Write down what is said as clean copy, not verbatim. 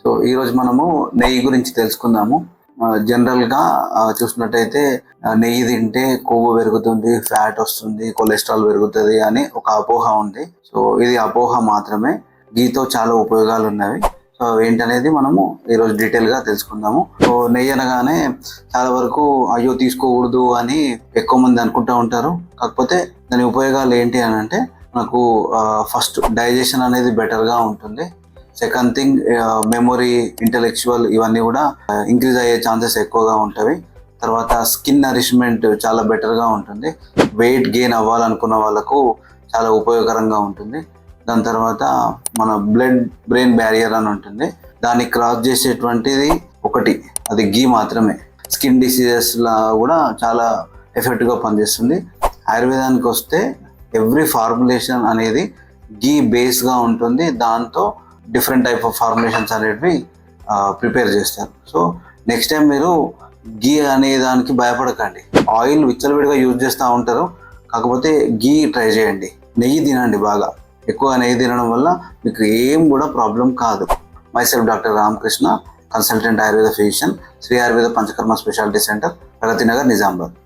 So ఈరోజు మనము నెయ్యి గురించి తెలుసుకుందాము. జనరల్గా చూసినట్టయితే నెయ్యి తింటే కొవ్వు పెరుగుతుంది, ఫ్యాట్ వస్తుంది, కొలెస్ట్రాల్ పెరుగుతుంది అని ఒక అపోహ ఉంది. సో ఇది అపోహ మాత్రమే. గీతో చాలా ఉపయోగాలు ఉన్నవి. సో ఏంటనేది మనము ఈరోజు డీటెయిల్గా తెలుసుకుందాము. సో నెయ్యి అనగానే చాలా వరకు అయ్యో తీసుకోకూడదు అని ఎక్కువ మంది అనుకుంటూ ఉంటారు. కాకపోతే దాని ఉపయోగాలు ఏంటి అని అంటే మనకు ఫస్ట్ డైజెషన్ అనేది బెటర్గా ఉంటుంది. సెకండ్ థింగ్ మెమొరీ, ఇంటెలెక్చువల్ ఇవన్నీ కూడా ఇంక్రీజ్ అయ్యే ఛాన్సెస్ ఎక్కువగా ఉంటాయి. తర్వాత స్కిన్ నరిష్మెంట్ చాలా బెటర్గా ఉంటుంది. వెయిట్ గెయిన్ అవ్వాలనుకున్న వాళ్ళకు చాలా ఉపయోగకరంగా ఉంటుంది. దాని తర్వాత మన బ్లడ్ బ్రెయిన్ బ్యారియర్ అని ఉంటుంది, దాన్ని క్రాస్ చేసేటువంటిది ఒకటి, అది గీ మాత్రమే. స్కిన్ డిసీజెస్లా కూడా చాలా ఎఫెక్ట్గా పనిచేస్తుంది. ఆయుర్వేదానికి వస్తే ఎవ్రీ ఫార్ములేషన్ అనేది గీ బేస్గా ఉంటుంది. దాంతో డిఫరెంట్ టైప్ ఆఫ్ ఫార్ములేషన్స్ అనేటివి ప్రిపేర్ చేస్తారు. సో నెక్స్ట్ టైం మీరు గీ అనే దానికి భయపడకండి. ఆయిల్ విచ్చలవిడిగా యూజ్ చేస్తూ ఉంటారు, కాకపోతే గీ ట్రై చేయండి. నెయ్యి తినండి, బాగా ఎక్కువ నెయ్యి తినడం వల్ల మీకు ఏం కూడా ప్రాబ్లం కాదు. Myself doctor Ramakrishna, consultant Ayurveda physician, Shri Ayurveda Panchakarma speciality centre, Pragati Nagar, Nizamabad.